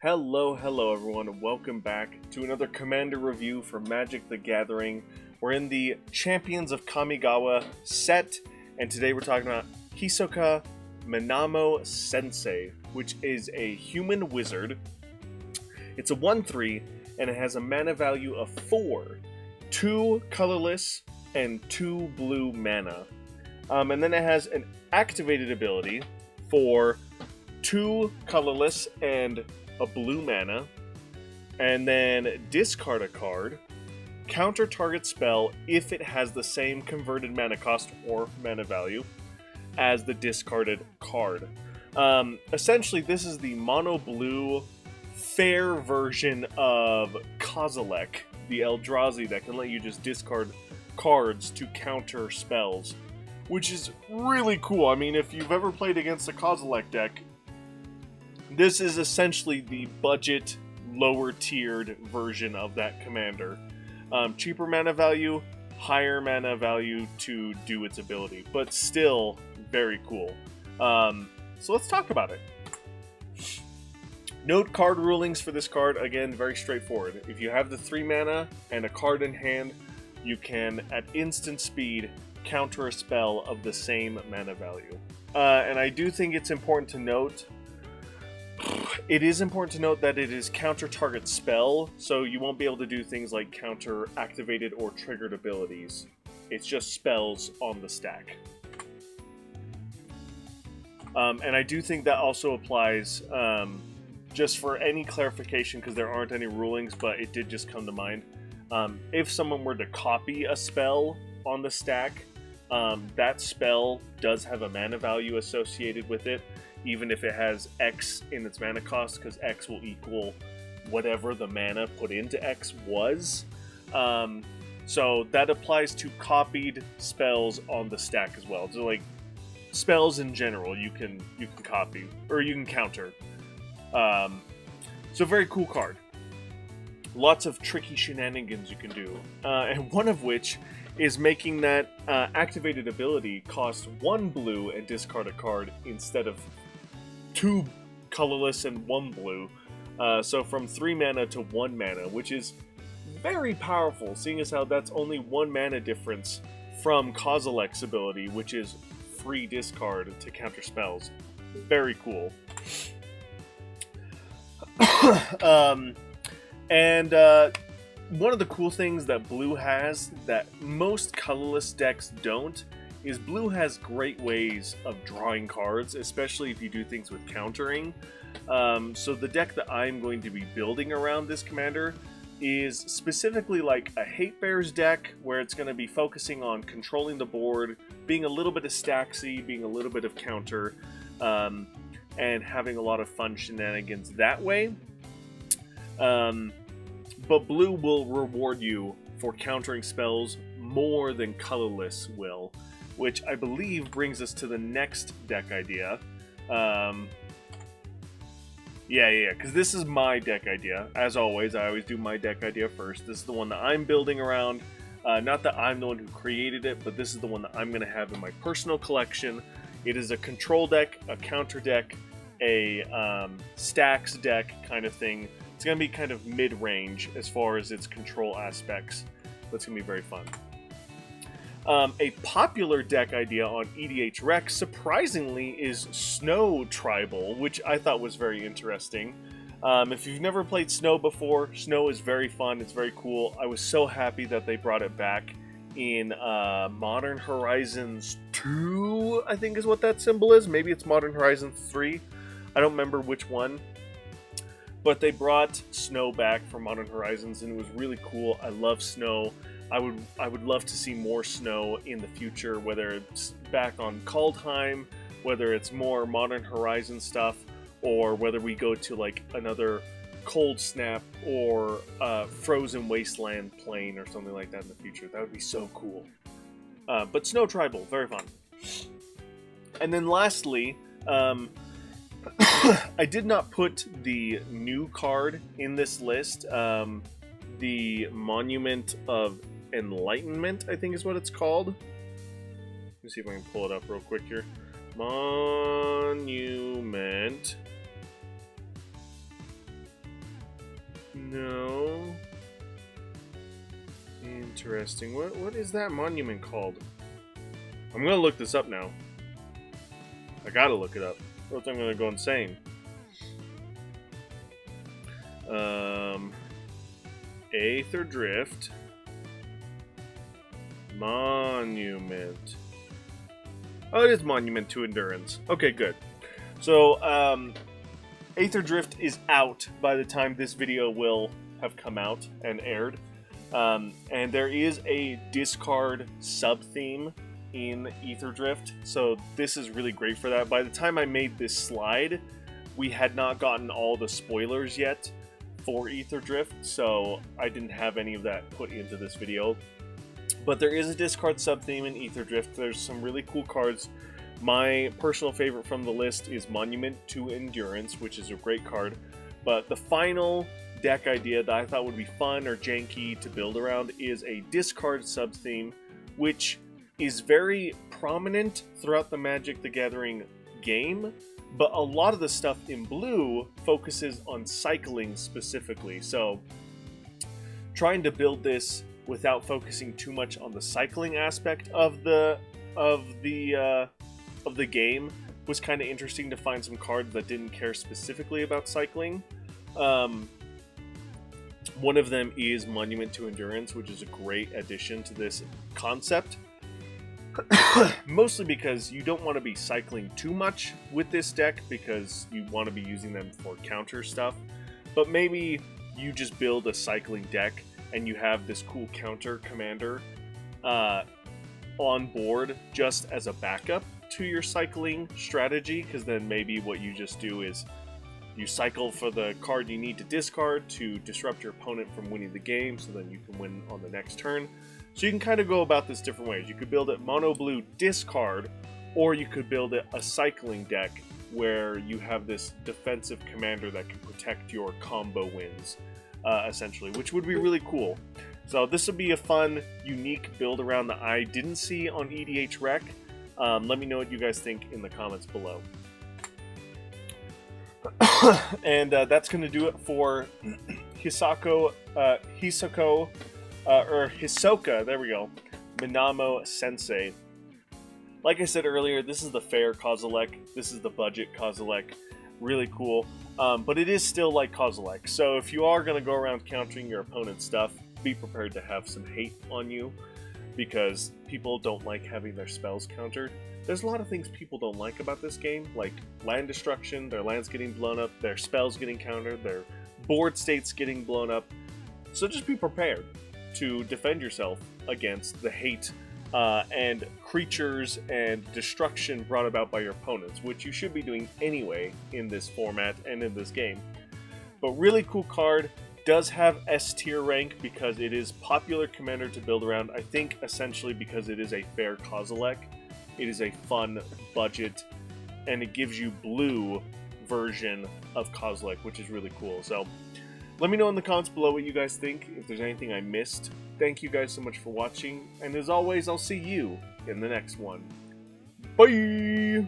Hello everyone, and welcome back to another Commander review for Magic the Gathering. We're in the Champions of Kamigawa set, and today we're talking about Hisoka Minamo Sensei, which is a human wizard. It's a 1/3, and it has a mana value of 4, 2 colorless, and 2 blue mana. And then it has an activated ability for 2 colorless and a blue mana, and then discard a card, counter target spell if it has the same converted mana cost or mana value as the discarded card. Essentially, this is the mono blue fair version of Kozilek, the Eldrazi that can let you just discard cards to counter spells, which is really cool. I mean, if you've ever played against a Kozilek deck, this is essentially the budget, lower-tiered version of that commander. Cheaper mana value, higher mana value to do its ability, but still very cool. So let's talk about it. Note card rulings for this card, again, very straightforward. If you have the 3 mana and a card in hand, you can, at instant speed, counter a spell of the same mana value. And I do think it's important to note that it is counter target spell, so you won't be able to do things like counter activated or triggered abilities. It's just spells on the stack. And I do think that also applies, just for any clarification, because there aren't any rulings, but it did just come to mind. If someone were to copy a spell on the stack, that spell does have a mana value associated with it, even if it has X in its mana cost, because X will equal whatever the mana put into X was. So that applies to copied spells on the stack as well. So like spells in general, you can copy or you can counter. So very cool card. Lots of tricky shenanigans you can do, and one of which is making that activated ability cost 1 blue and discard a card instead of 2 colorless and 1 blue. So from 3 mana to 1 mana, which is very powerful, seeing as how that's only 1 mana difference from Kozilek's ability, which is free discard to counter spells. Very cool. One of the cool things that blue has that most colorless decks don't is blue has great ways of drawing cards, especially if you do things with countering. So the deck that I'm going to be building around this commander is specifically like a Hate Bears deck, where it's going to be focusing on controlling the board, being a little bit of stacksy, being a little bit of counter, and having a lot of fun shenanigans that way. But blue will reward you for countering spells more than colorless will, which I believe brings us to the next deck idea. Because this is my deck idea. As always, I always do my deck idea first. This is the one that I'm building around. Not that I'm the one who created it, but this is the one that I'm going to have in my personal collection. It is a control deck, a counter deck, a stacks deck kind of thing. It's going to be kind of mid-range as far as its control aspects, but it's going to be very fun. A popular deck idea on EDH Rec, surprisingly, is Snow Tribal, which I thought was very interesting. If you've never played Snow before, Snow is very fun, it's very cool. I was so happy that they brought it back in Modern Horizons 2, I think is what that symbol is. Maybe it's Modern Horizons 3. I don't remember which one. But they brought Snow back from Modern Horizons, and it was really cool. I love Snow. I would love to see more Snow in the future, whether it's back on Kaldheim, whether it's more Modern Horizon stuff, or whether we go to like another Cold Snap or Frozen Wasteland plane or something like that in the future. That would be so cool. But Snow Tribal, very fun. And then lastly, I did not put the new card in this list. The Monument of Enlightenment, I think is what it's called. Let me see if I can pull it up real quick here. Monument No. Interesting. What is that monument called? I'm gonna look this up now. I gotta look it up. Or else I'm gonna go insane. Aether Drift. Monument. Oh, it is Monument to Endurance. Okay, good. So, Aether Drift is out by the time this video will have come out and aired. And there is a discard sub-theme in Aether Drift, so this is really great for that. By the time I made this slide, we had not gotten all the spoilers yet for Aether Drift, so I didn't have any of that put into this video. But there is a discard sub-theme in Aether Drift. There's some really cool cards. My personal favorite from the list is Monument to Endurance, which is a great card. But the final deck idea that I thought would be fun or janky to build around is a discard sub-theme, which is very prominent throughout the Magic the Gathering game, but a lot of the stuff in blue focuses on cycling specifically. So trying to build this without focusing too much on the cycling aspect of the game was kind of interesting to find some cards that didn't care specifically about cycling. One of them is Monument to Endurance, which is a great addition to this concept. Mostly because you don't want to be cycling too much with this deck because you want to be using them for counter stuff. But maybe you just build a cycling deck and you have this cool counter commander on board just as a backup to your cycling strategy, because then maybe what you just do is you cycle for the card you need to discard to disrupt your opponent from winning the game, so then you can win on the next turn. So you can kind of go about this different ways. You could build it mono blue discard, or you could build it a cycling deck where you have this defensive commander that can protect your combo wins, essentially, which would be really cool. So this would be a fun, unique build around that I didn't see on EDH Rec. Let me know what you guys think in the comments below. And that's going to do it for Hisoka, there we go, Minamo Sensei. Like I said earlier, this is the fair Kozilek, this is the budget Kozilek, really cool, but it is still like Kozilek, so if you are going to go around countering your opponent's stuff, be prepared to have some hate on you, because people don't like having their spells countered. There's a lot of things people don't like about this game, like land destruction, their lands getting blown up, their spells getting countered, their board states getting blown up, so just be prepared to defend yourself against the hate and creatures and destruction brought about by your opponents, which you should be doing anyway in this format and in this game. But really cool card, does have S tier rank because it is popular commander to build around. I think essentially because it is a fair Kozilek, it is a fun budget, and it gives you blue version of Kozilek, which is really cool. So let me know in the comments below what you guys think, if there's anything I missed. Thank you guys so much for watching, and as always, I'll see you in the next one. Bye!